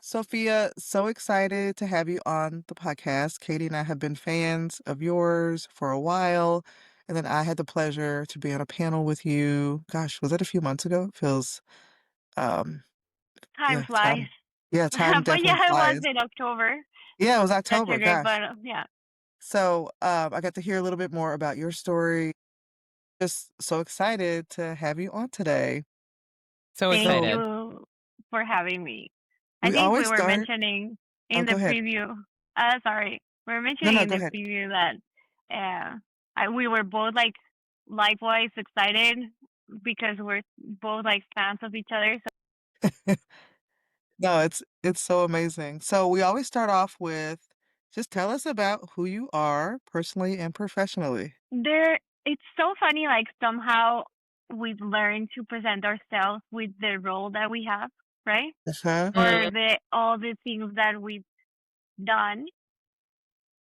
Sophia, so excited to have you on the podcast. Katie and I have been fans of yours for a while. And then I had the pleasure to be on a panel with you. Gosh, was it a few months ago? It feels, um, Time yeah, flies. time But yeah, definitely it was flies. in October. Yeah, it was That's a October. great, Gosh. but yeah. So, I got to hear a little bit more about your story. Just so excited to have you on today. So Thank So excited. you for having me. I we think we always were start. mentioning Oh, in go the ahead. preview, sorry, we were No, mentioning no, in go the ahead. preview that we were both like likewise excited because we're both like fans of each other. So No, it's so amazing. So we always start off with just tell us about who you are personally and professionally. it's so funny, like somehow we've learned to present ourselves with the role that we have, right? Uh-huh. Or Mm, the all the things that we've done.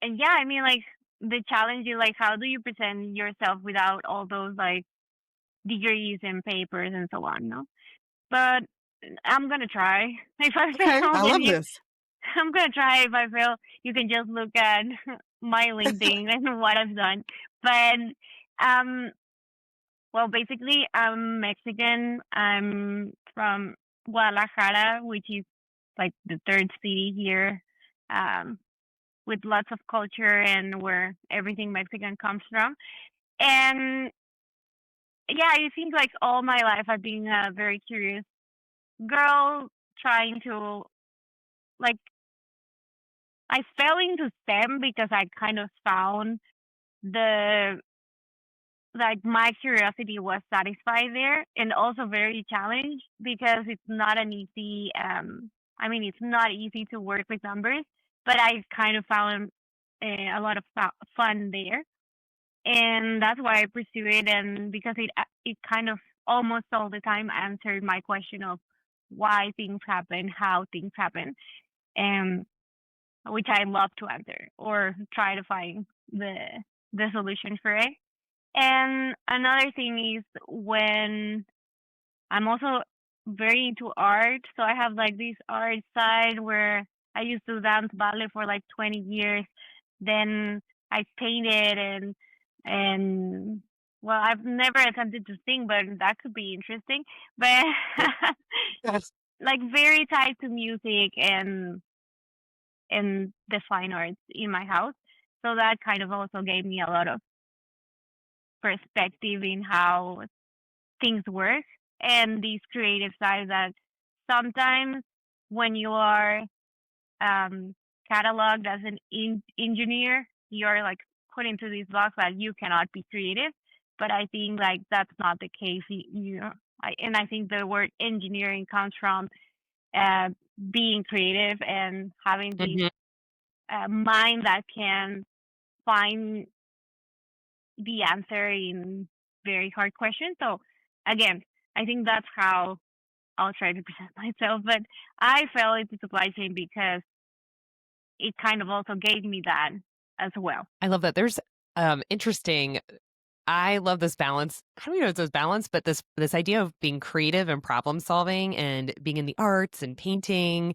And yeah, I mean, like the challenge is like, how do you present yourself without all those like degrees and papers and so on, no? But I'm gonna try. If I Okay, fail, I then love you, this. I'm gonna try. If I fail, you can just look at my LinkedIn and what I've done. But um, well, basically, I'm Mexican. I'm from Guadalajara, which is like the third city here. Um, with lots of culture and where everything Mexican comes from. And yeah, I think like all my life I've been a very curious girl trying to like I fell into STEM because I kind of found the like my curiosity was satisfied there and also very challenged because it's not an easy I mean it's not easy to work with numbers, but I kind of found a lot of fun there, and that's why I pursue it. And because it kind of almost all the time answered my question of why things happen, how things happen, and which I love to answer or try to find the solution for it. And another thing is when I'm also very into art, so I have like this art side where I used to dance ballet for like 20 years. Then I painted and well, I've never attempted to sing, but that could be interesting. But Yes. like very tied to music and the fine arts in my house. So that kind of also gave me a lot of perspective in how things work and this creative side that sometimes when you are um, cataloged as an engineer, you're like put into this box that you cannot be creative. But I think like that's not the case. And I think the word engineering comes from uh, being creative and having this mhm. mind that can find the answer in very hard questions. So again, I think that's how I'll try to present myself. But I fell into supply chain because it kind of also gave me that as well. I love that. There's interesting. I love this balance. I don't even know if it's balance, but this idea of being creative and problem solving and being in the arts and painting.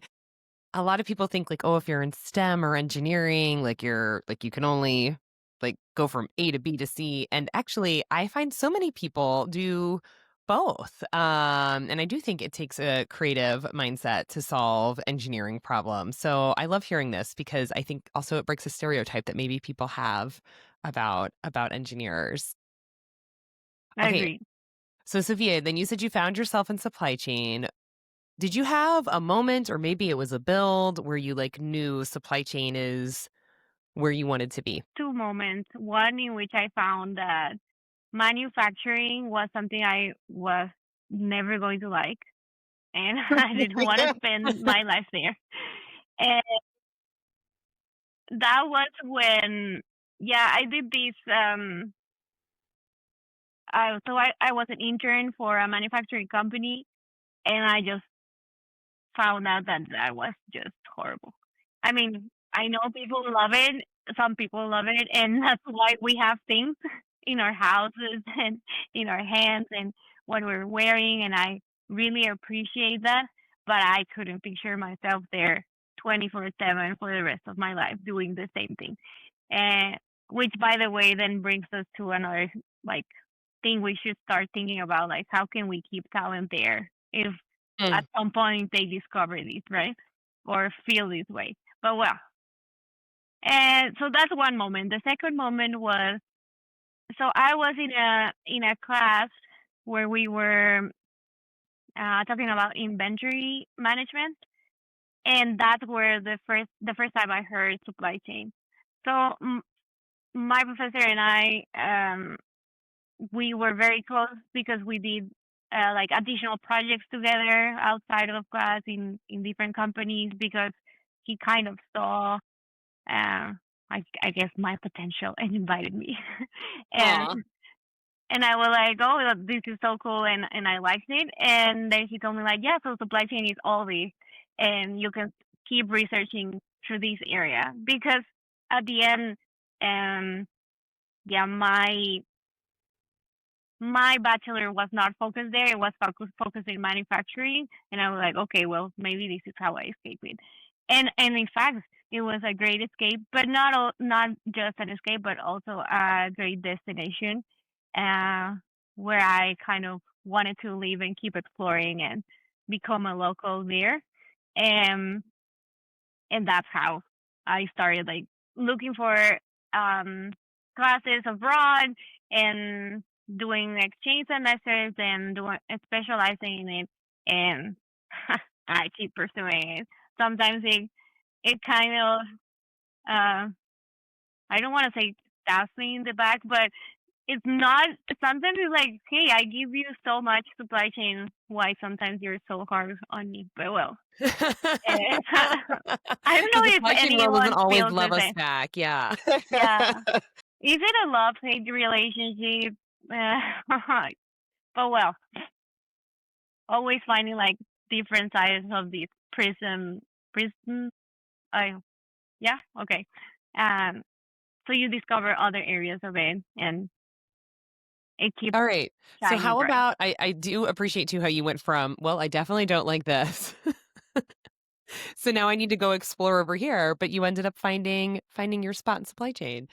A lot of people think like, oh, if you're in STEM or engineering, like you're like you can only like go from A to B to C. And actually, I find so many people do both. And I do think it takes a creative mindset to solve engineering problems. So I love hearing this because I think also it breaks a stereotype that maybe people have about engineers. I Okay. agree. So Sophia, then you said you found yourself in supply chain. Did you have a moment or maybe it was a build where you like knew supply chain is where you wanted to be? Two moments. One in which I found that manufacturing was something I was never going to like, and I didn't want to spend my life there. And that was when, yeah, I did this. I was an intern for a manufacturing company, and I just found out that that was just horrible. I mean, I know people love it. Some people love it, and that's why we have things in our houses and in our hands and what we're wearing. And I really appreciate that. but I couldn't picture myself there 24/7 for the rest of my life doing the same thing. And which, by the way, then brings us to another like thing we should start thinking about, like how can we keep talent there if Mm. at some point they discover this, right? Or feel this way. But well, and so that's one moment. The second moment was, so I was in a class where we were talking about inventory management, and that's where the first time I heard supply chain. So my professor and I, we were very close because we did like additional projects together outside of class in different companies because he kind of saw, I guess, my potential and invited me. and Aw. and I was like, oh, this is so cool, and I liked it. And then he told me like, yeah, so supply chain is all this, and you can keep researching through this area because at the end, um, yeah, my bachelor was not focused there. It was focused in manufacturing, and I was like, okay, well, maybe this is how I escape it. And in fact, it was a great escape, but not just an escape, but also a great destination, uh, where I kind of wanted to live and keep exploring and become a local there. Um, and that's how I started like looking for um classes abroad and doing exchange semesters and doing specializing in it, and I keep pursuing it. Sometimes it kind of I don't want to say stabs me in the back, but it's not. Sometimes it's like, hey, I give you so much supply chain. Why sometimes you're so hard on me? But well, eh, I don't The know if supply chain world doesn't anyone always feels love the us same. back. Yeah. Yeah. Is it a love hate relationship? But well, always finding like different sides of this prism. I yeah, okay. Um, so you discover other areas of it, and it keeps All right. So shining how bright. about I do appreciate too how you went from, well, I definitely don't like this. So now I need to go explore over here, but you ended up finding your spot in supply chain.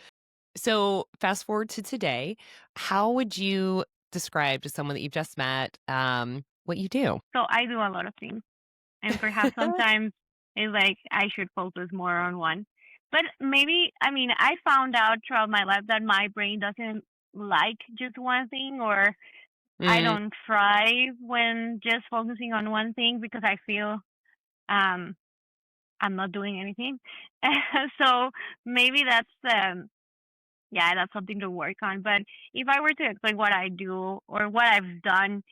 So fast forward to today, how would you describe to someone that you've just met what you do? So I do a lot of things, and perhaps sometimes it's like I should focus more on one. But maybe, I mean, I found out throughout my life that my brain doesn't like just one thing, or I Mm, don't thrive when just focusing on one thing because I feel um I'm not doing anything. So maybe yeah, that's something to work on. But if I were to explain what I do or what I've done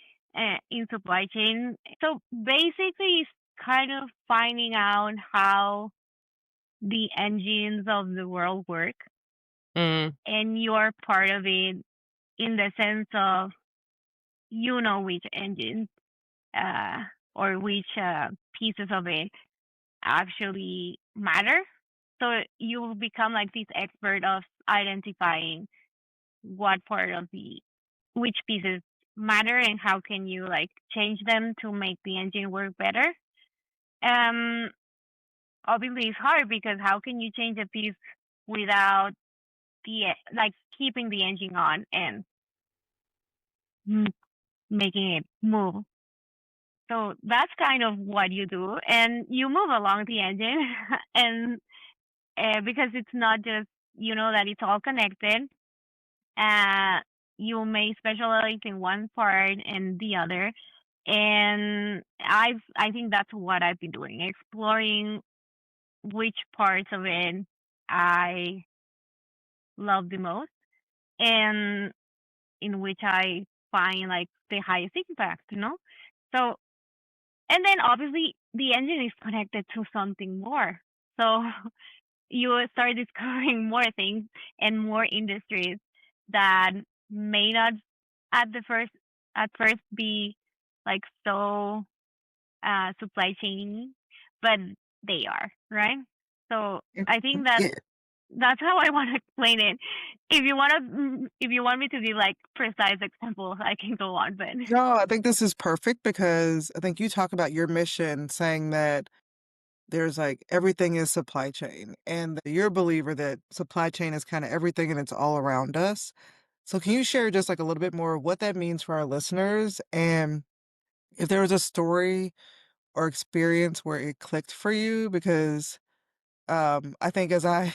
in supply chain, so basically it's kind of finding out how the engines of the world work, mm, and you're part of it in the sense of you know which engines uh, or which pieces of it actually matter. So you will become like this expert of identifying what part of the which pieces matter and how can you like change them to make the engine work better. Um, obviously it's hard because how can you change a piece without the like keeping the engine on and m- making it move. So that's kind of what you do, and you move along the engine, and because it's not just you know that it's all connected. Uh, you may specialize in one part and the other, and I think that's what I've been doing, exploring which parts of it I love the most, and in which I find like the highest impact. You know, so and then obviously the engine is connected to something more. So you will start discovering more things and more industries that may not at the first at first be like so supply chain, but they are right. So I think that Yeah. that's how I want to explain it. If you want me to be like precise examples, I can go on, but No, I think this is perfect because I think you talk about your mission saying that there's like everything is supply chain, and that you're a believer that supply chain is kind of everything and it's all around us. So can you share just like a little bit more of what that means for our listeners? And if there was a story or experience where it clicked for you, because I think as I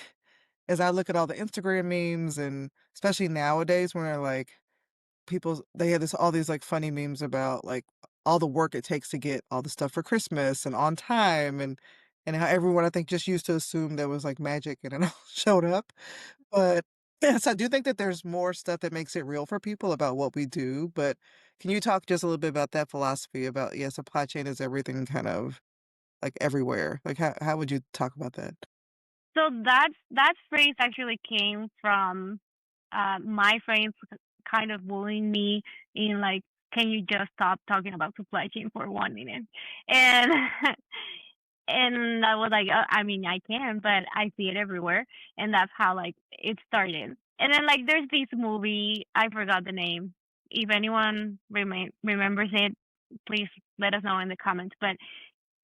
look at all the Instagram memes and especially nowadays when they're like they have all these like funny memes about like all the work it takes to get all the stuff for Christmas and on time and how everyone I think just used to assume there was like magic and it all showed up. But yes, I do think that there's more stuff that makes it real for people about what we do. But can you talk just a little bit about that philosophy about, yeah, supply chain is everything kind of like everywhere? Like how would you talk about that? so that phrase actually came from my friends kind of bullying me in like, can you just stop talking about supply chain for 1 minute? And and I was like, I mean, I can, but I see it everywhere, and that's how like it started. And then like there's this movie, I forgot the name. If anyone remembers it, please let us know in the comments. But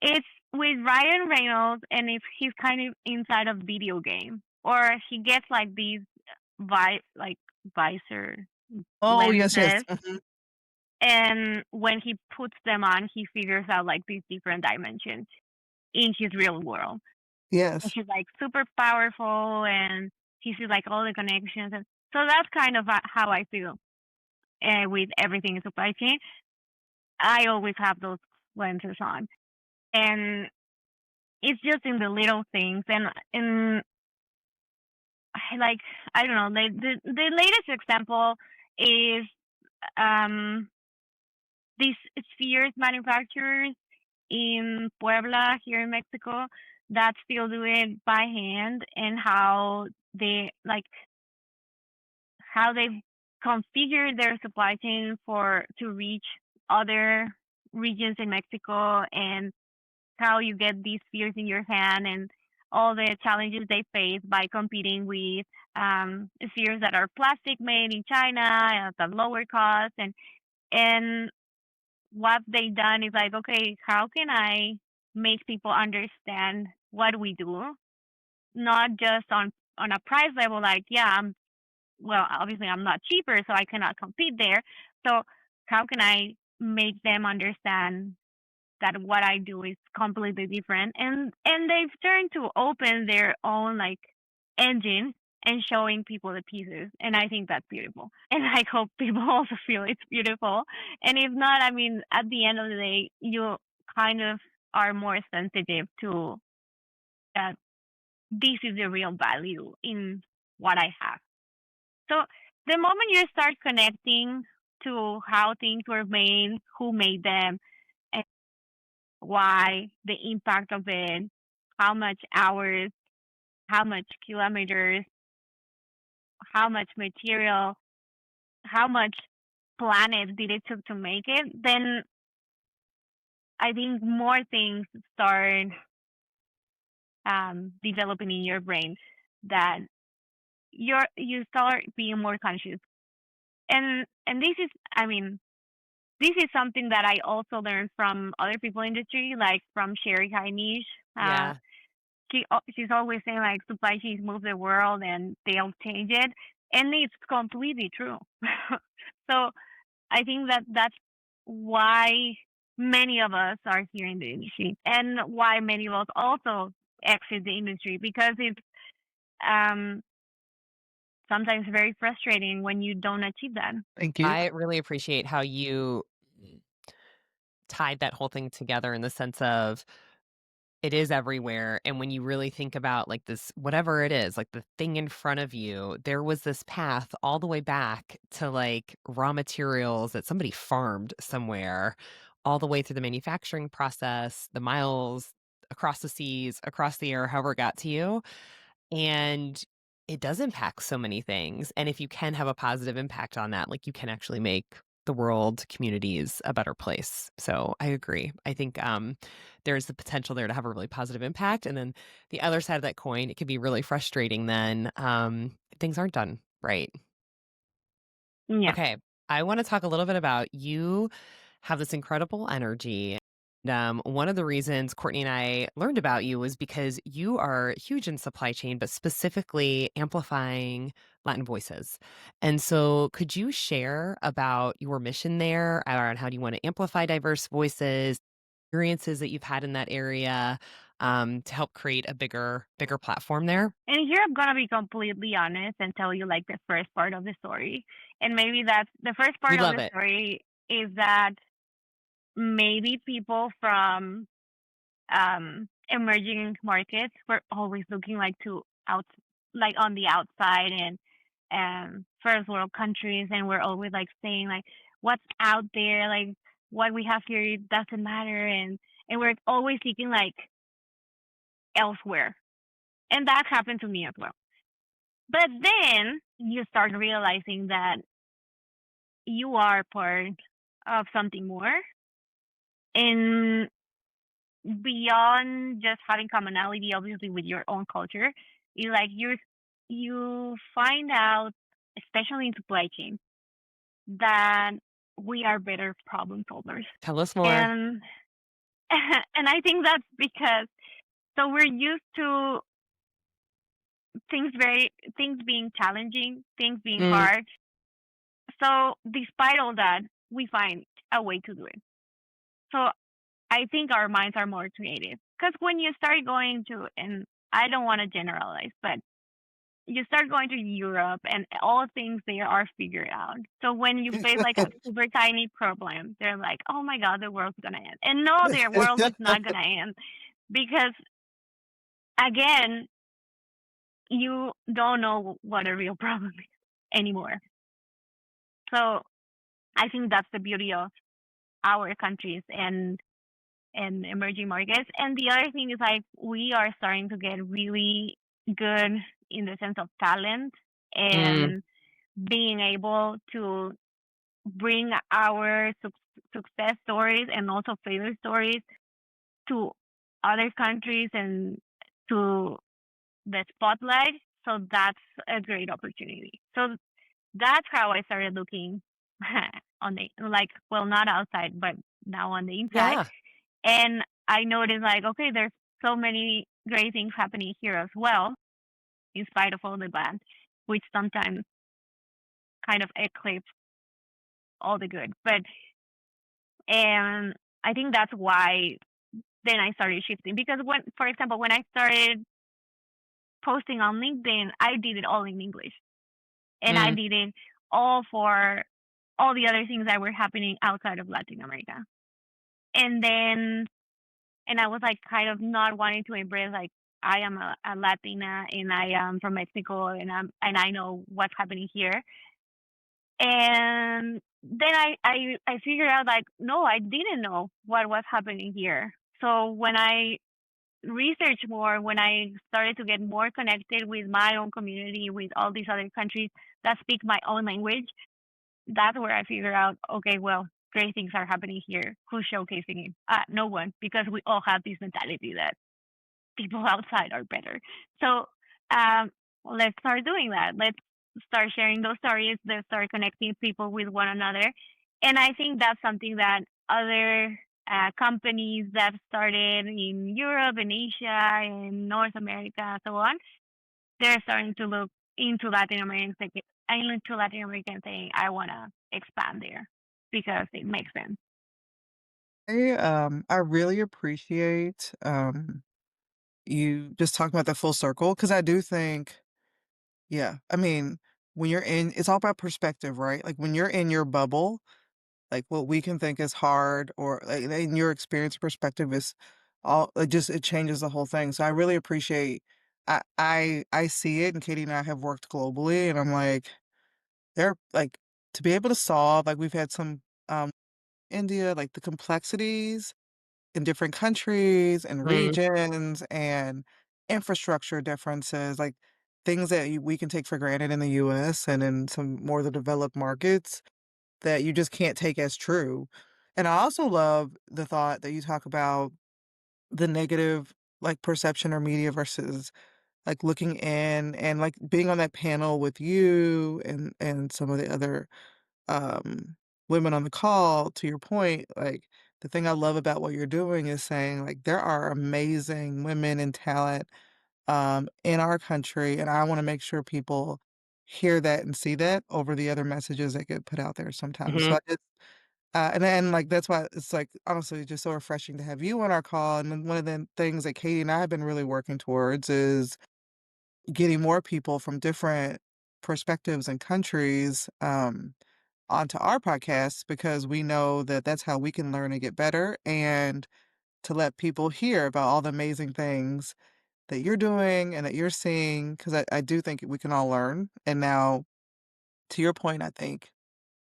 it's with Ryan Reynolds, and if he's kind of inside a video game, or he gets like these like visor Oh, yes, yes. lenses, and when he puts them on, he figures out like these different dimensions in his real world. And Yes. she's like super powerful, and he sees like all the connections, and so that's kind of how I feel with everything in supply chain. I always have those lenses on, and it's just in the little things, and like I don't know. The latest example is um these spheres manufacturers in Puebla here in Mexico that still do it by hand, and how they configure their supply chain for to reach other regions in Mexico, and how you get these spheres in your hand, and all the challenges they face by competing with spheres that are plastic made in China at a lower cost, and what they done is like, okay, how can I make people understand what we do, not just on a price level, like, yeah, well, obviously I'm not cheaper, so I cannot compete there. So how can I make them understand that what I do is completely different? And they've turned to open their own like engine and showing people the pieces. And I think that's beautiful. And I hope people also feel it's beautiful. And if not, I mean, at the end of the day, you kind of are more sensitive to that this is the real value in what I have. So the moment you start connecting to how things were made, who made them, and why, the impact of it, how much hours, how much kilometers, how much material, how much planet did it took to make it, then I think more things start developing in your brain, that you start being more conscious. And this is, I mean, this is something that I also learned from other people in the industry, like from Sherry Heinisch. Uh, Yeah. she's always saying like supply chains move the world and they'll change it, and it's completely true. So I think that that's why many of us are here in the industry, and why many of us also exit the industry, because it's um, sometimes very frustrating when you don't achieve that. Thank you. I really appreciate how you tied that whole thing together in the sense of it is everywhere. And when you really think about like this, whatever it is, like the thing in front of you, there was this path all the way back to like raw materials that somebody farmed somewhere, all the way through the manufacturing process, the miles across the seas, across the air, however it got to you. And it does impact so many things. And if you can have a positive impact on that, like you can actually make the world, communities a better place. So I agree. I think there's the potential there to have a really positive impact. And then the other side of that coin, it can be really frustrating then things aren't done right. Yeah. Okay. I want to talk a little bit about you have this incredible energy. And, one of the reasons Courtney and I learned about you was because you are huge in supply chain, but specifically amplifying Latin voices. And so, could you share about your mission there around how do you want to amplify diverse voices, experiences that you've had in that area to help create a bigger platform there? And here I'm gonna be completely honest and tell you like the first part of the story. And maybe that's the first We part of love the it. story is that maybe people from emerging markets were always looking like to out like on the outside and first world countries, and we're always like saying like what's out there, like what we have here doesn't matter, and we're always seeking like elsewhere. And that happened to me as well. But then you start realizing that you are part of something more, and beyond just having commonality, obviously with your own culture, you find out, especially in supply chain, that we are better problem solvers, Tell us more. and and I think that's because so we're used to things being challenging, things being Mm, hard. So despite all that, we find a way to do it. So I think our minds are more creative because when you start going to, and I don't want to generalize, but you start going to Europe and all things there are figured out. So when you face like a super tiny problem, they're like, "Oh my God, the world's gonna end," and no, the world is not gonna end because again, you don't know what a real problem is anymore. So I think that's the beauty of our countries and emerging markets. And the other thing is like we are starting to get really good in the sense of talent mm, and being able to bring our success stories and also failure stories to other countries and to the spotlight. So that's a great opportunity. So that's how I started looking on the like well not outside but now on the inside. yeah. And I noticed like, okay, there's so many great things happening here as well, in spite of all the bad, which sometimes kind of eclipse all the good. But and I think that's why then I started shifting because when, for example, when I started posting on LinkedIn, I did it all in English, and I Mm, did it all for all the other things that were happening outside of Latin America. And then and I was like kind of not wanting to embrace like I am a Latina and I am from Mexico and I know what's happening here. And then I figured out like no, I didn't know what was happening here. So when I researched more, when I started to get more connected with my own community, with all these other countries that speak my own language, that's where I figured out, okay, well, great things are happening here. Who's showcasing it? No one, because we all have this mentality that people outside are better. So um, let's start doing that. Let's start sharing those stories. Let's start connecting people with one another. And I think that's something that other companies that started in Europe and Asia and North America, so on, they're starting to look into Latin America and saying, I want to expand there because it makes sense. I really appreciate, you just talking about the full circle because I do think yeah, I mean, when you're in it's all about perspective, right? Like, when you're in your bubble, like, what we can think is hard or, like, in your experience perspective is all it just it changes the whole thing, so I really appreciate I see it, and Katie and I have worked globally, and I'm like, they're like, to be able to solve like, we've had some, India, like, the complexities in different countries and mm, regions and infrastructure differences, like, things that we can take for granted in the US and in some more of the developed markets. that you just can't take as true. And I also love the thought that you talk about the negative, like, perception or media versus, like, looking in and, like, being on that panel with you and some of the other, um, women on the call, to your point, like, the thing I love about what you're doing is saying, like, there are amazing women and talent, in our country, and I wanna make sure people hear that and see that over the other messages that get put out there sometimes. So Mhm. I just and then, like, that's why it's, like, honestly just so refreshing to have you on our call, and then one of the things that Katie and I have been really working towards is getting more people from different perspectives and countries, onto our podcast because we know that that's how we can learn and get better, and to let people hear about all the amazing things that you're doing and that you're seeing, 'cause I do think we can all learn, and now, to your point, I think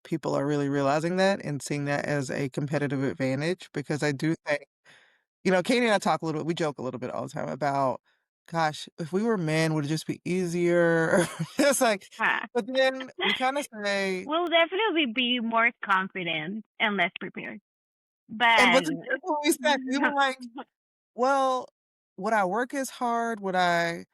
people are really realizing that and seeing that as a competitive advantage because I do think Katie and I talk a little bit we joke a little bit all the time about, "Gosh, if we were men, would it just be easier?" It's like Huh. but then we kinda say We'll definitely be more confident and less prepared. and But what's exactly what we said, we were like, "Well, would I work as hard? Would I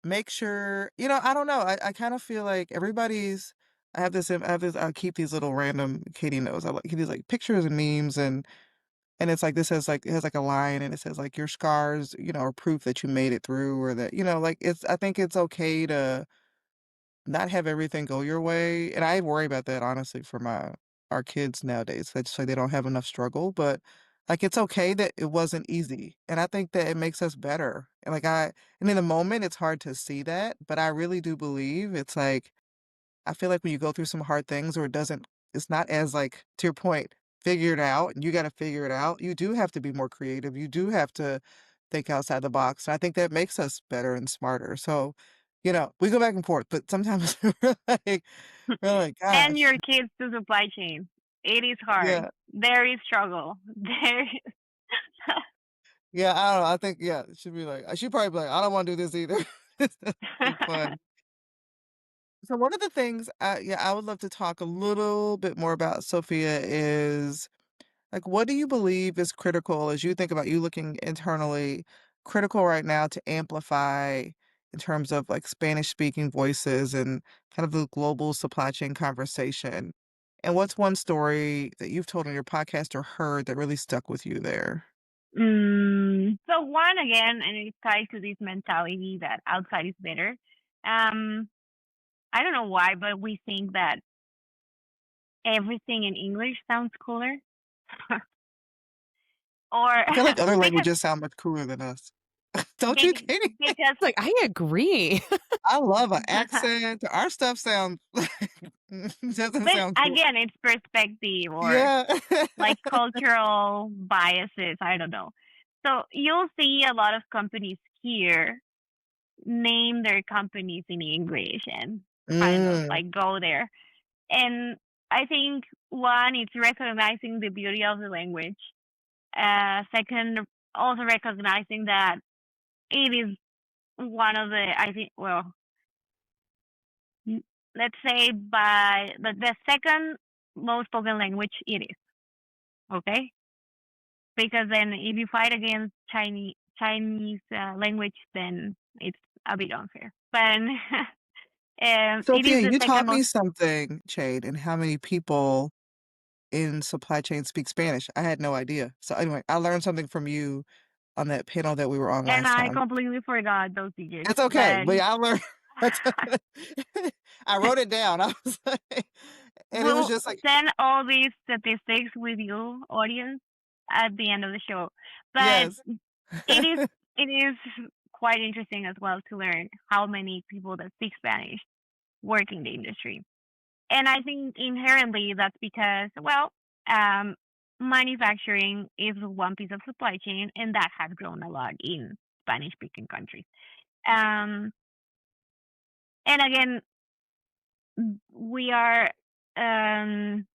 make sure" I don't know, I kinda feel like everybody's I keep these little random Katie knows, I like these, like, pictures and memes and it's like this has, like it has, like, a line and it says, like, "Your scars, are proof that you made it through," or that like, it's I think it's okay to not have everything go your way, and I worry about that honestly for our kids nowadays. They just say they don't have enough struggle, but, like, it's okay that it wasn't easy, and I think that it makes us better, and, in the moment, it's hard to see that, but I really do believe it's like I feel like when you go through some hard things or it's not as, like, to your point, figure it out, and you gotta figure it out, you do have to be more creative, you do have to think outside the box, and I think that makes us better and smarter, so, we go back and forth, but sometimes we're like, send "Gosh." your kids to supply chain. It is hard. Yeah. There is struggle. There is Yeah, I don't know, I think she'd be like she'd probably be like, "I don't wanna do this either." It's too fun. So one of the things, I would love to talk a little bit more about, Sophia, is like, what do you believe is critical as you think about you looking internally, critical right now to amplify in terms of like Spanish speaking voices and kind of the global supply chain conversation? And what's one story that you've told on your podcast or heard that really stuck with you there? so one again, and it ties to this mentality that outside is better. Um, I don't know why, but we think that everything in English sounds cooler. or I feel like other because languages sound much cooler than us. Don't you, be- Katie? because Like, I agree. I love an accent. Our stuff sounds doesn't but sound cool. again, it's perspective or Yeah. like cultural biases. I don't know. So you'll see a lot of companies here name their companies in English and kind of Mm. like go there. And I think one, it's recognizing the beauty of the language. Second, also recognizing that it is one of the, I think, well, let's say by the second most spoken language it is, okay? Because then if you fight against Chinese language, then it's a bit unfair. But it Sophia, is the you second taught me most. something, Shade, and how many people in supply chain speak Spanish. I had no idea. So anyway, I learned something from you on that panel that we were on And last I time. completely forgot those digits. It's okay, But but yeah, I learned I wrote it down. I was like and it was we'll just like send all these statistics with you, audience, at the end of the show. But yes. it is it is quite interesting as well to learn how many people that speak Spanish work in the industry. And I think inherently that's because, well, um, manufacturing is one piece of supply chain, and that has grown a lot in Spanish speaking countries. Um, and again, we are, um,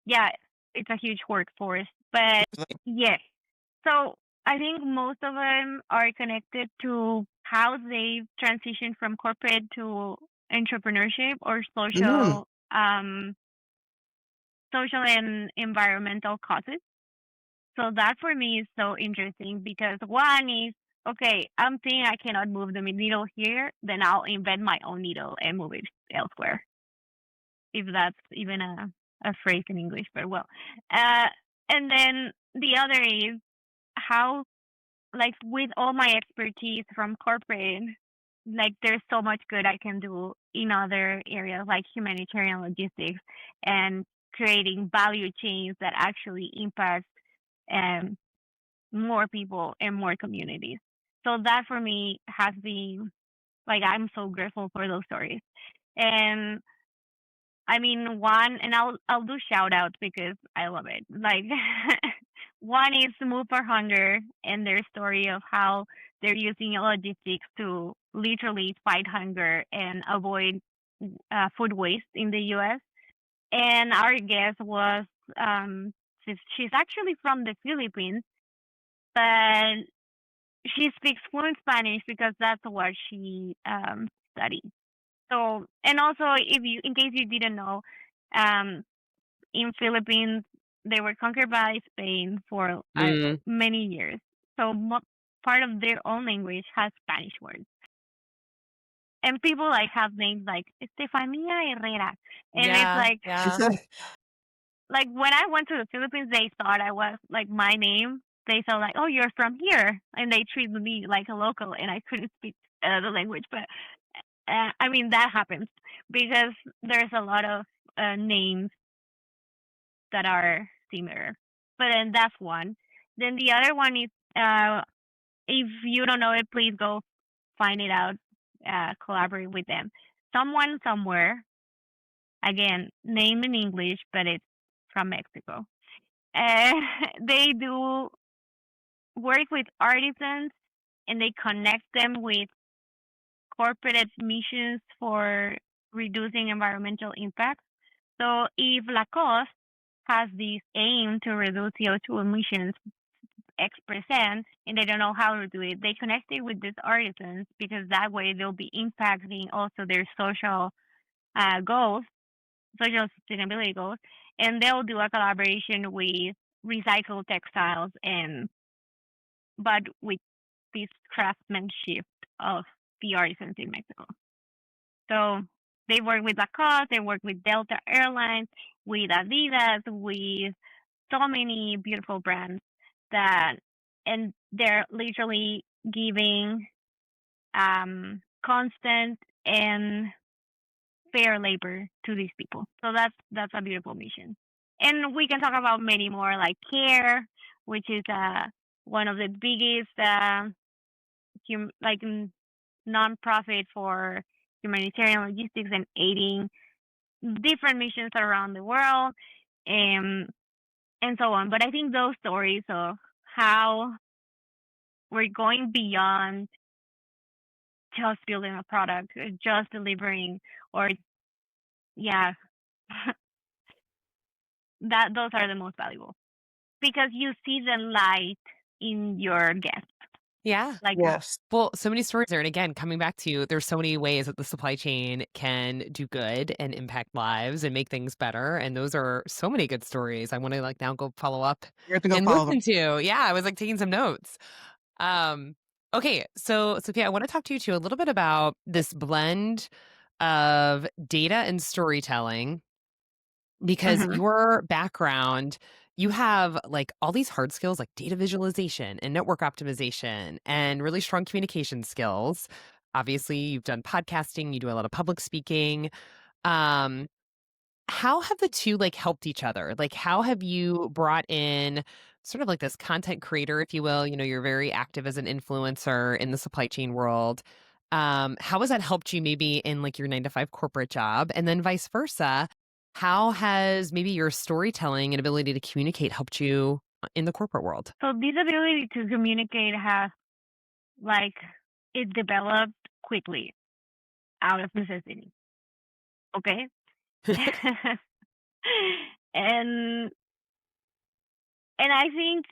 yeah, it's a huge workforce, but yes. So I think most of them are connected to how they've transitioned from corporate to entrepreneurship or Mm. social social and environmental causes. So that for me is so interesting because one is, okay, I'm thinking I cannot move the needle here, then I'll invent my own needle and move it elsewhere, if that's even a phrase in English, but well. Uh, and then the other is how, like, with all my expertise from corporate, like, there's so much good I can do in other areas like humanitarian logistics and creating value chains that actually impact um, more people and more communities. So that for me has been like I'm so grateful for those stories. And I mean one and I'll do shout outs because I love it. Like one is Move for Hunger and their story of how they're using logistics to literally fight hunger and avoid food waste in the US. And our guest was she's actually from the Philippines, but she speaks fluent Spanish because that's what she studied. So, and also, if you, in case you didn't know, um, in Philippines they were conquered by Spain for Mm, many years. So part of their own language has Spanish words, and people like have names like Estefania Herrera, and it's yeah, yeah. like when I went to the Philippines, they thought I was like my name. They thought like, oh, you're from here, and they treated me like a local, and I couldn't speak the language. But I mean that happens because there's a lot of names that are similar. But then that's one. Then the other one is if you don't know it, please go find it out. Collaborate with them. Someone somewhere. Again, name in English, but it's from Mexico. Uh, they do work with artisans and they connect them with corporate missions for reducing environmental impact. So if Lacoste has this aim to reduce CO2 emissions X% and they don't know how to do it, they connect it with these artisans because that way they'll be impacting also their social goals, social sustainability goals, and they'll do a collaboration with recycled textiles and but with this craftsmanship of the artisans in Mexico. So they work with Lacoste, they work with Delta Airlines, with Adidas, with so many beautiful brands that, and they're literally giving constant and fair labor to these people. So that's a beautiful mission. And we can talk about many more like CARE, which is one of the biggest like nonprofit for humanitarian logistics and aiding different missions around the world, and and so on. But I think those stories of how we're going beyond just building a product, just delivering, or yeah, that those are the most valuable because you see the light in your guests. Yeah. Like, Yes. Well, so many stories there. And again, coming back to there's so many ways that the supply chain can do good and impact lives and make things better. And those are so many good stories. I want to like now go follow up You have to go and follow them. listen to. Yeah, I was like taking some notes. Um, okay, so Sophia, I want to talk to you too a little bit about this blend of data and storytelling because Mhm. your background, you have like all these hard skills like data visualization and network optimization and really strong communication skills. Obviously, you've done podcasting, you do a lot of public speaking. Um, how have the two like helped each other? Like how have you brought in sort of like this content creator, if you will, you're very active as an influencer in the supply chain world. How has that helped you maybe in like your 9 to 5 corporate job? And then vice versa, how has maybe your storytelling and ability to communicate helped you in the corporate world? so this ability to communicate has like it developed quickly out of necessity. Okay. and and I think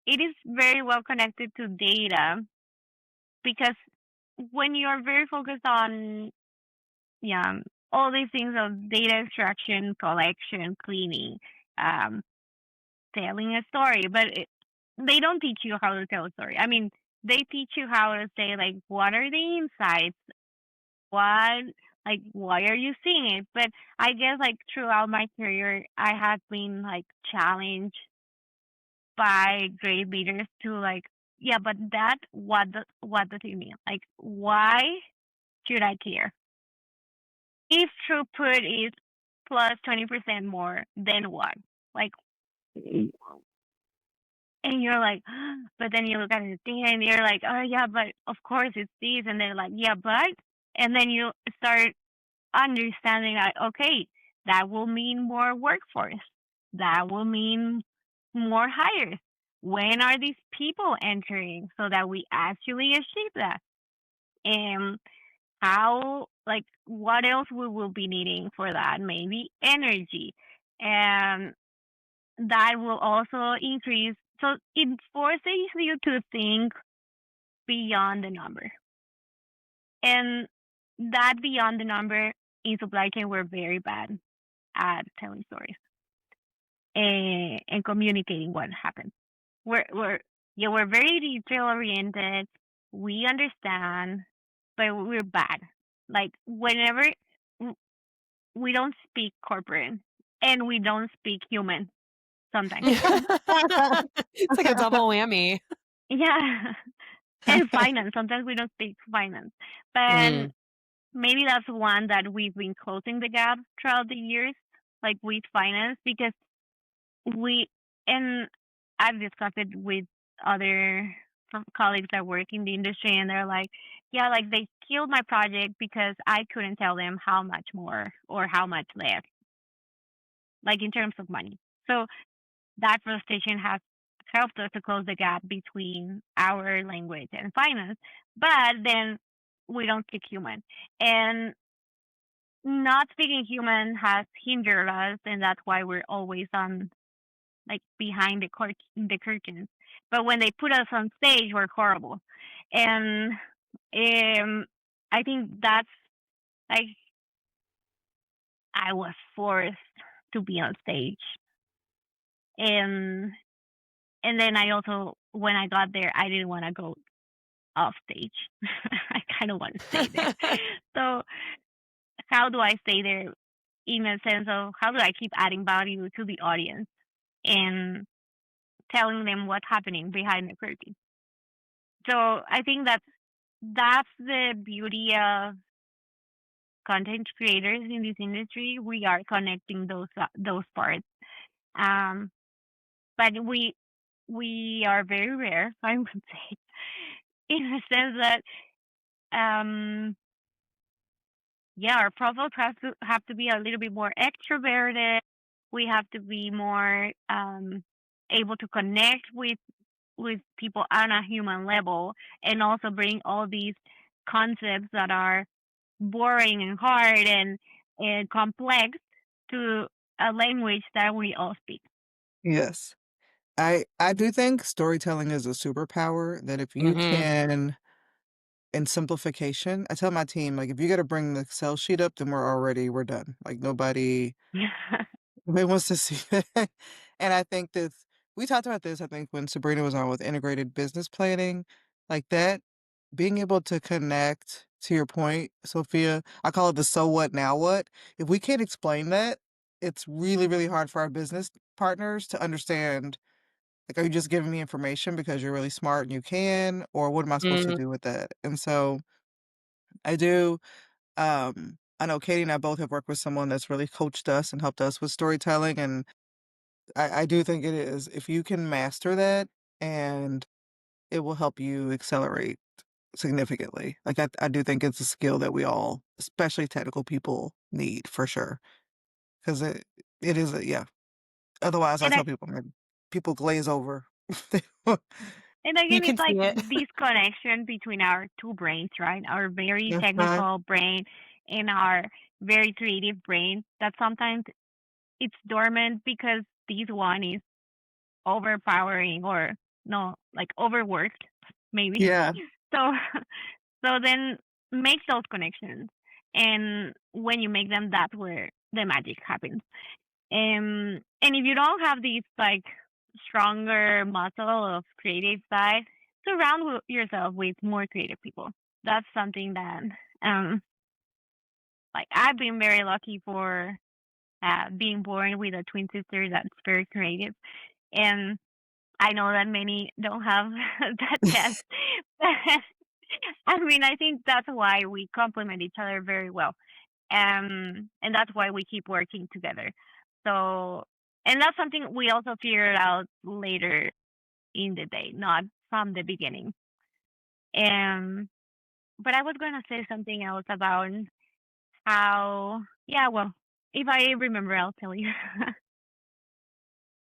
it is very well connected to data because when you're very focused on yeah all these things of data extraction, collection, cleaning, um, telling a story. But they don't teach you how to tell a story. I mean, they teach you how to say like, what are the insights? What, like, why are you seeing it? But I guess like throughout my career, I have been like challenged by great leaders to like, yeah, but that what does it mean? Like, why should I care? If throughput is plus 20% more, then what? Like, and you're like, but then you look at the thing and you're like, oh yeah, but of course it's this, and they're like, yeah, but, and then you start understanding that okay, that will mean more workforce, that will mean more hires. When are these people entering so that we actually achieve that? And how, like, what else we will be needing for that? Maybe energy. And that will also increase. So it forces you to think beyond the number. And that beyond the number in supply chain, we're very bad at telling stories and communicating what happened. We're yeah, we're very detail oriented. We understand, but we're bad. Like whenever we don't speak corporate and we don't speak human sometimes. It's like a double whammy. Yeah. And finance. Sometimes we don't speak finance. But Mm. maybe that's one that we've been closing the gap throughout the years, like with finance, because we, and I've discussed it with other colleagues that work in the industry, and they're like, yeah, like they killed my project because I couldn't tell them how much more or how much less, like in terms of money. So that frustration has helped us to close the gap between our language and finance, but then we don't speak human. And not speaking human has hindered us, and that's why we're always on like behind the curtains. But when they put us on stage, we're horrible. And I think that's like I was forced to be on stage, and then I also when I got there, I didn't want to go off stage. I kind of want to stay there. So how do I stay there in a sense of how do I keep adding value to the audience and telling them what's happening behind the curtain? So I think that's the beauty of content creators in this industry. We are connecting those parts, um, but we are very rare, I would say, in the sense that um, yeah, our profiles have to be a little bit more extroverted. We have to be more able to connect with people on a human level, and also bring all these concepts that are boring and hard and complex to a language that we all speak. Yes. I do think storytelling is a superpower that if you Mhm. can in simplification, I tell my team, like, if you gotta bring the Excel sheet up, then we're done. Like, nobody wants to see that. And I think this we talked about this, I think, when Sabrina was on with integrated business planning, like that, being able to connect to your point, Sophia, I call it the "so what, now what?" If we can't explain that, it's really, really hard for our business partners to understand, like, are you just giving me information because you're really smart and you can, or what am I supposed to Mm. do with that? And so I do, I know Katie and I both have worked with someone that's really coached us and helped us with storytelling, and I do think it is. If you can master that, and it will help you accelerate significantly. Like, I do think it's a skill that we all, especially technical people, need for sure. 'Cause it is a yeah. Otherwise, I and I tell people, man, people glaze over. and You again, can it's like see it. this connection between our two brains, right? Our very Uh-huh. technical brain and our very creative brain. That sometimes it's dormant because this one is overpowering or no, like overworked, maybe. Yeah. So so then make those connections And when you make them, that's where the magic happens. And if you don't have this like stronger muscle of creative side, surround yourself with more creative people. That's something that um like I've been very lucky for being born with a twin sister that's very creative, and I know that many don't have that test. I mean, I think that's why we complement each other very well, and that's why we keep working together. So, and that's something we also figured out later in the day, not from the beginning. Um, but I was going to say something else about how, yeah, well, if I remember, I'll tell you.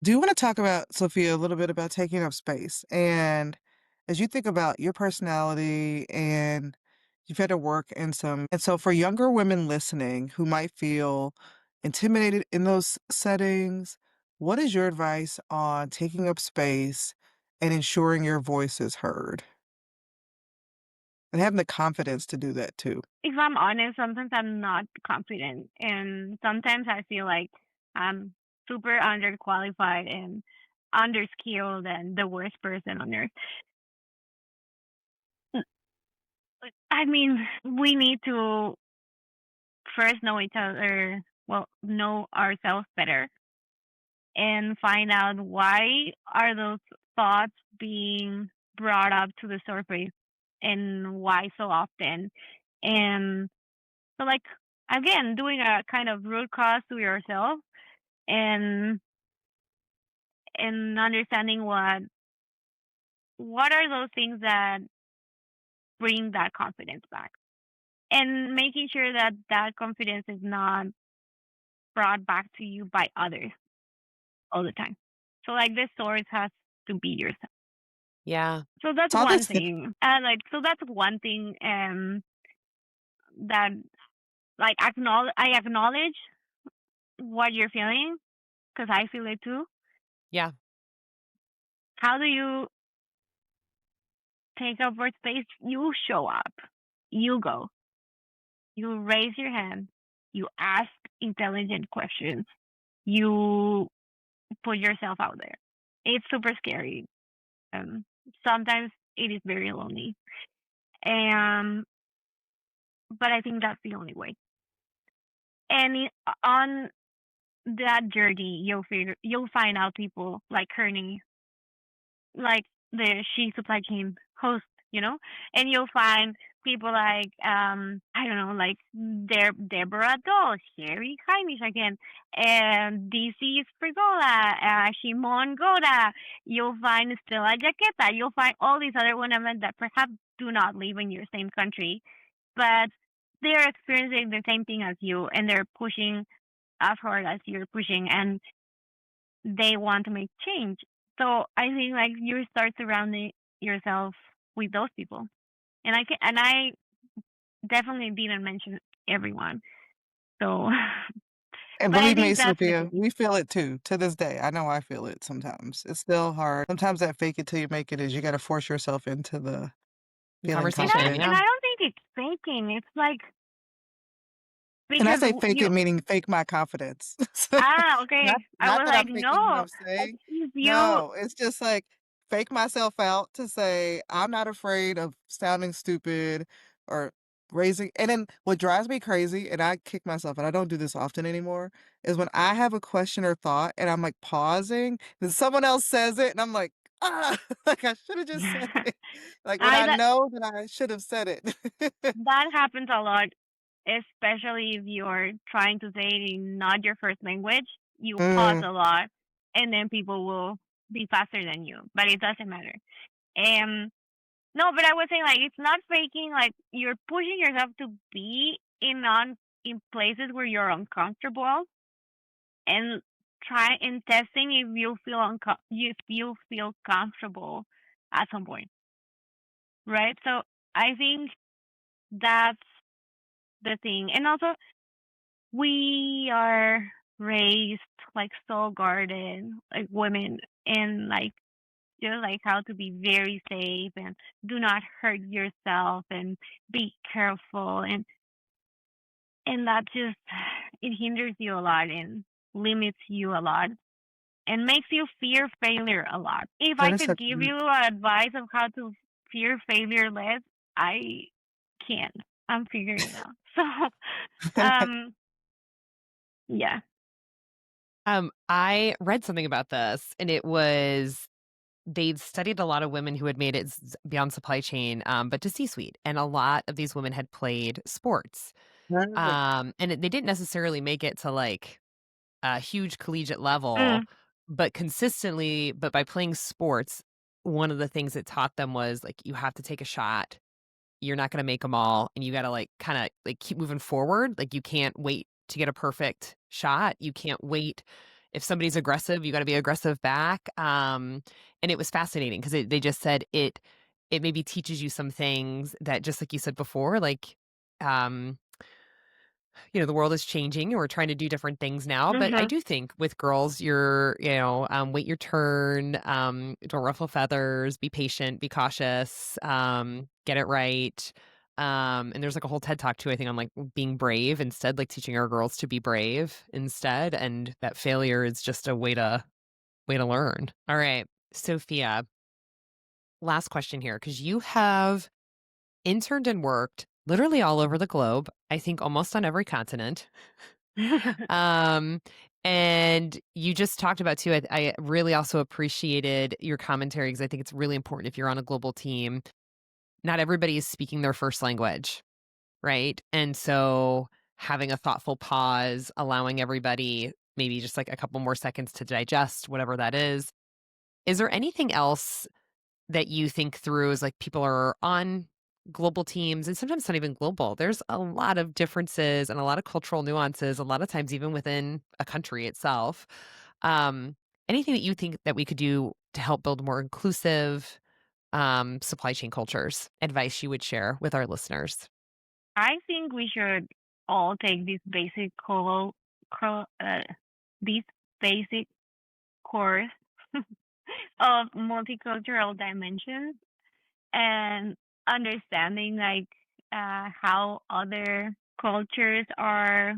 Do you want to talk about, Sophia, a little bit about taking up space? And as you think about your personality and you've had to work in some, and so for younger women listening who might feel intimidated in those settings, what is your advice on taking up space and ensuring your voice is heard and having the confidence to do that too? If I'm honest, sometimes I'm not confident, and sometimes I feel like I'm super underqualified and underskilled and the worst person on earth. I mean, we need to first know each other, well, know ourselves better and find out why are those thoughts being brought up to the surface and why so often. And so like again, doing a kind of root cause to yourself and understanding what are those things that bring that confidence back and making sure that that confidence is not brought back to you by others all the time. So like the source has to be yourself. Yeah. So that's So one this, thing. And like so that's one thing that like I acknowledge what you're feeling because I feel it too. Yeah. How do you take up word space? You show up. You go. You raise your hand. You ask intelligent questions. You put yourself out there. It's super scary. Um, Sometimes it is very lonely. Um, but I think that's the only way. And on that journey, you'll find out people like Kearney, like the She Supply Chain host, you know, and you'll find people like I don't know, like Deborah Dole, Sherry Heimish again, and DC Sprigola, Shimon Goda. You'll find Stella Jaqueta. You'll find all these other women that perhaps do not live in your same country, but they're experiencing the same thing as you, and they're pushing as hard as you're pushing, and they want to make change. So I think like you start surrounding yourself with those people. And I definitely didn't mention everyone. So and but I believe me, think that's the Sophia, key. we feel it too to this day. I know I feel it sometimes. It's still hard. Sometimes that fake it till you make it is you got to force yourself into the feeling Conversation. confident. And Yeah. I don't think it's faking. It's like And I because say fake you it meaning fake my confidence. So, not okay. I not was that like, I'm faking what no. I'm Like saying. if you No, it's just like fake myself out to say I'm not afraid of sounding stupid or raising. And then what drives me crazy, and I kick myself, and I don't do this often anymore, is when I have a question or thought and I'm like pausing, then someone else says it, and I'm like, ah, like I should have just said it. Like when I I that know that I should have said it. that happens a lot, especially if you're trying to say it in not your first language. You pause Mm. a lot, and then people will be faster than you. But it doesn't matter. Um, no, but I was saying like it's not faking. Like you're pushing yourself to be in places where you're uncomfortable and try and testing if you feel comfortable at some point, right? So I think that's the thing, and also we are raised like so guarded, like women, and like just like how to be very safe and do not hurt yourself and be careful. And and that just it hinders you a lot and limits you a lot and makes you fear failure a lot. If That I is could such give a you advice of how to fear failure less, I can't. I'm figuring it out. So, yeah. I read something about this, and it was they'd studied a lot of women who had made it beyond supply chain, but to C-suite, and a lot of these women had played sports, Right. they didn't necessarily make it to like a huge collegiate level, Mm, but consistently, but by playing sports, one of the things it taught them was like you have to take a shot. You're not gonna make them all, and you gotta, like, kinda, like, keep moving forward, like, you can't wait to get a perfect shot, you can't wait if somebody's aggressive, you gotta be aggressive back, and it was fascinating 'cause they just said it maybe teaches you some things that just like you said before, like, um the world is changing and we're trying to do different things now. But I mhm. do think with girls, wait your turn, don't ruffle feathers, be patient, be cautious, get it right. And there's like a whole TED talk too, I think, on like being brave instead, like teaching our girls to be brave instead. And that failure is just a way to learn. All right. Sophia, last question here, because you have interned and worked literally all over the globe. I think almost on every continent. Um, and you just talked about too, I really also appreciated your commentary because I think it's really important if you're on a global team. Not everybody is speaking their first language, right? And so having a thoughtful pause, allowing everybody maybe just like a couple more seconds to digest whatever that is. Is there anything else that you think through as like people are on global teams and sometimes not even global? There's a lot of differences and a lot of cultural nuances, a lot of times even within a country itself. Um, Anything that you think that we could do to help build more inclusive supply chain cultures, advice you would share with our listeners? I think we should all take cro- uh, this basic course of multicultural dimensions and understanding like how other cultures are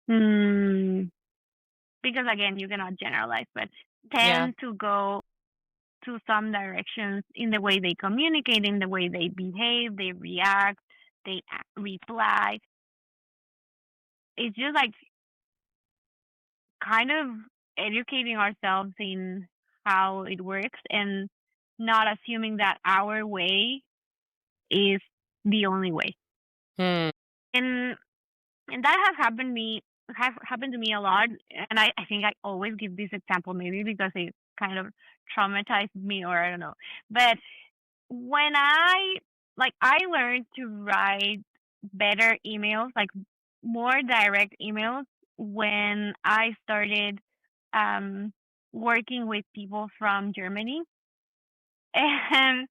mm, because again you cannot generalize but Yeah. tend to go to some directions in the way they communicate, in the way they behave, they react, they reply. It's just like kind of educating ourselves in how it works and not assuming that our way is the only way. Hmm. And that has happened to me a lot. And I think I always give this example maybe because it kind of traumatized me or I don't know. But when I learned to write better emails, like more direct emails when I started um working with people from Germany. And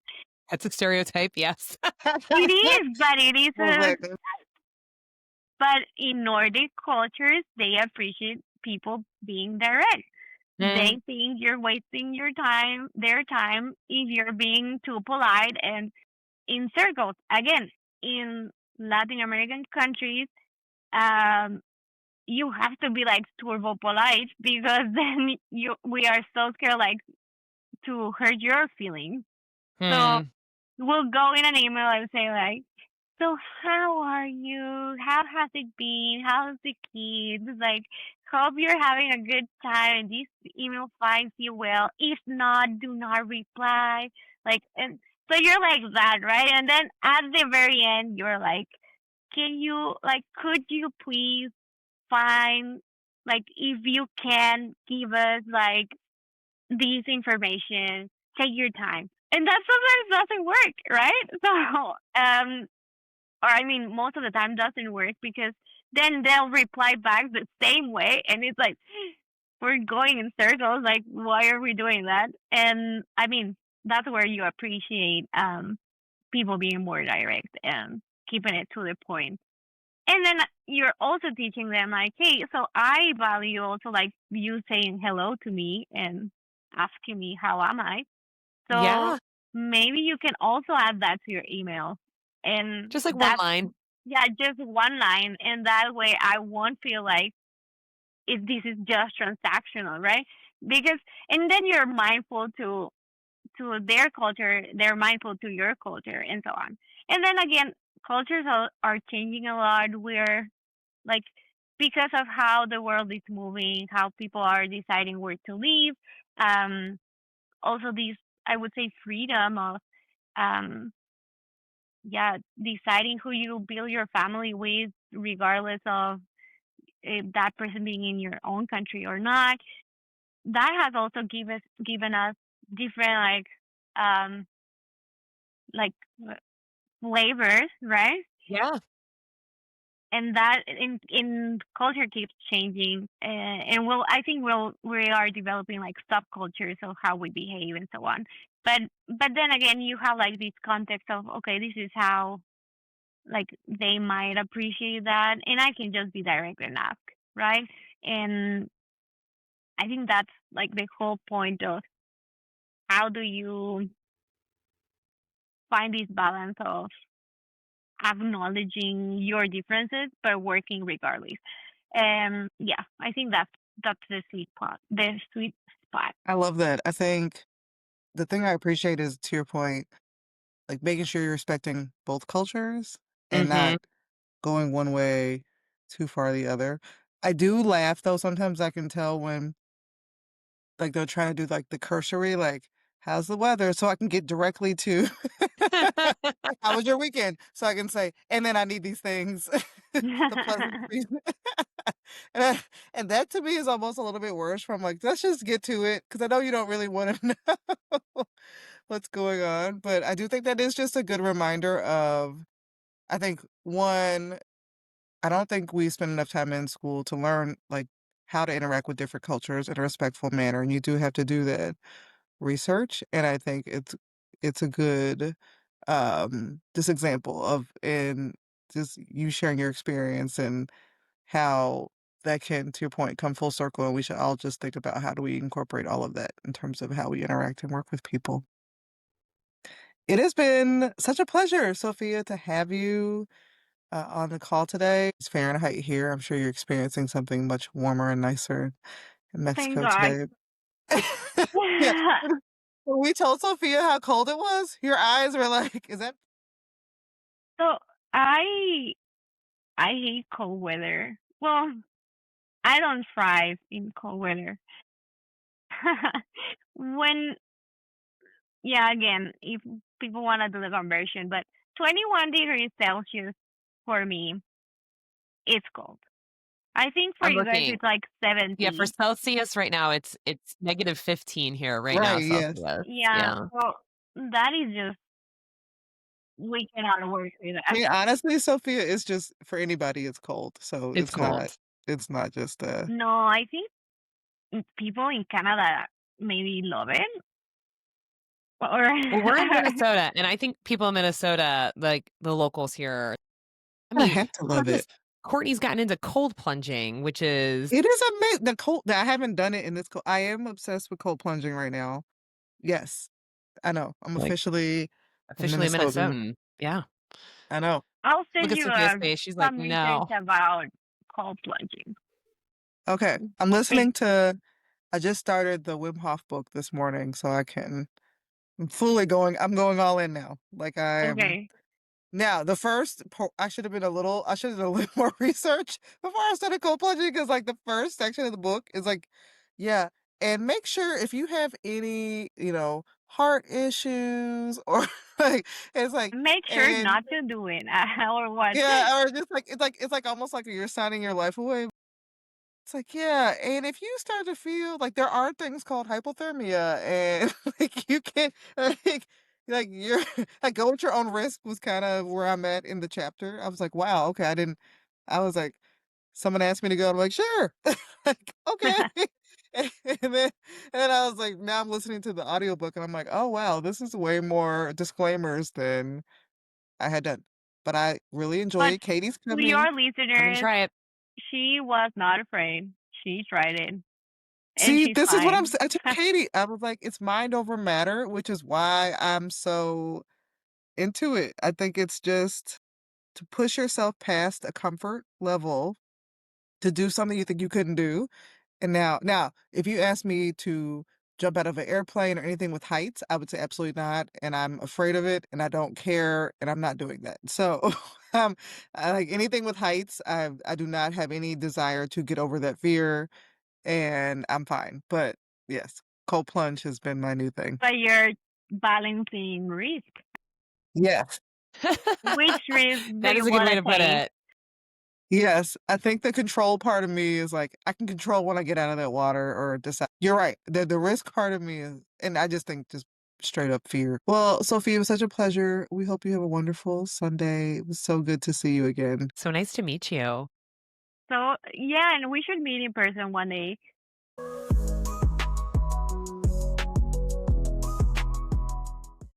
That's a stereotype. Yes. it is, but it is Oh a my goodness. but in Nordic cultures they appreciate people being direct. Mm. They think you're wasting their time if you're being too polite and in circles. Again, in Latin American countries, um, you have to be like turbo polite because then we are so scared like to hurt your feelings. So Hmm. we'll go in an email and say like, so how are you? How has it been? How's the kids? Like, hope you're having a good time and this email finds you well. If not, do not reply. Like, and so you're like that, right? And then at the very end, you're like, could you please find, like, if you can give us like this information, take your time. And that sometimes doesn't work, right? So, or I mean, most of the time doesn't work because then they'll reply back the same way, and it's like we're going in circles. Like, why are we doing that? And I mean, that's where you appreciate people being more direct and keeping it to the point. And then you're also teaching them like, hey, so I value also like you saying hello to me and asking me how am I. So Yeah. maybe you can also add that to your email. And Just like one that's line. yeah, just one line, and that way I won't feel like if this is just transactional, right? Because and then you're mindful to their culture, they're mindful to your culture, and so on. And then again, cultures are changing a lot. We're like because of how the world is moving, how people are deciding where to live. Um, Also, these I would say freedom of um, yeah, deciding who you build your family with, regardless of if that person being in your own country or not. That has also given us different um like flavors, right? Yeah. And that in culture keeps changing, and I think we are developing like subcultures of how we behave and so on. But then again, you have like this context of okay, this is how like they might appreciate that, and I can just be direct and ask, right? And I think that's like the whole point of how do you find this balance of acknowledging your differences but working regardless. Yeah, I think that's the sweet spot. The sweet spot. I love that. I think the thing I appreciate is, to your point, like making sure you're respecting both cultures and Mhm. not going one way too far the other. I do laugh though, sometimes I can tell when like they're trying to do like the cursory, like, how's the weather? So I can get directly to how was your weekend? So I can say, and then I need these things, the pleasantries. And, and that to me is almost a little bit worse from like, let's just get to it. Cause I know you don't really want to know what's going on. But I do think that is just a good reminder of, I think one, I don't think we spend enough time in school to learn like how to interact with different cultures in a respectful manner. And you do have to do that research. And I think it's a good this example of in just you sharing your experience and how that can, to your point, come full circle. And we should all just think about how do we incorporate all of that in terms of how we interact and work with people. It has been such a pleasure, Sophia, to have you on the call today. It's Fahrenheit here. I'm sure you're experiencing something much warmer and nicer in Thank Mexico God. today. Yeah. When we told Sophia how cold it was, your eyes were like, is that So I I hate cold weather. Well, I don't thrive in cold weather. When yeah, again, if people want to do the conversion, but 21 degrees Celsius for me is cold. I think for I'm you guys looking. it's like Yeah, for 70. Celsius right now, it's -15 here right now, right? Yes. Celsius. Yeah, Yeah. so that is just we cannot work with I that. mean, honestly, Sophia, it's just for anybody, it's cold. So It's cold. it's not just No, I think people in Canada maybe love it or Well, we're in Minnesota, and I think people in Minnesota, like the locals here I I mean, have to love it. goodness, Courtney's gotten into cold plunging, which is It is amazing. The cold, I haven't done it in this cold. I am obsessed with cold plunging right now. Yes, I know. I'm like officially a officially a Minnesotan. Minnesotan. Yeah. I know. I'll Look send at you Sophia's face. She's like, some research "No." about cold plunging. Okay. I'm Like, listening to, I just started the Wim Hof book this morning, so I'm going all in now. Like I'm okay, now, I should have done a little more research before I started cold plunging because, like, the first section of the book is like, yeah, and make sure if you have any, heart issues or like, it's like, make sure and not to do it or what? yeah, or just like, it's like almost like you're signing your life away. It's like, yeah, and if you start to feel like there are things called hypothermia and like you can like you're like go at your own risk was kind of where I'm at in the chapter. I was like, wow, okay, I was like, someone asked me to go, I'm like, sure. Like, okay. And then I was like, now I'm listening to the audiobook and I'm like, oh wow, this is way more disclaimers than I had done. But I really enjoy But it. Katie's to coming. your I'm gonna listeners, try it. she was not afraid. She tried it, and See, she's this is what fine. I told Katie, I was like, "It's mind over matter," which is why I'm so into it. I think it's just to push yourself past a comfort level to do something you think you couldn't do. And now, if you ask me to jump out of an airplane or anything with heights, I would say absolutely not, and I'm afraid of it, and I don't care, and I'm not doing that. So, um, like anything with heights, I do not have any desire to get over that fear, and I'm fine. But yes, cold plunge has been my new thing. But you're balancing risk. Yes. Which risk do That you is a good want way to to put take? it. Yes, I think the control part of me is like, I can control when I get out of that water or decide. You're right. The risk part of me is, and I just think just straight up fear. Well, Sophie, it was such a pleasure. We hope you have a wonderful Sunday. It was so good to see you again. So nice to meet you. So, yeah, and we should meet in person one day.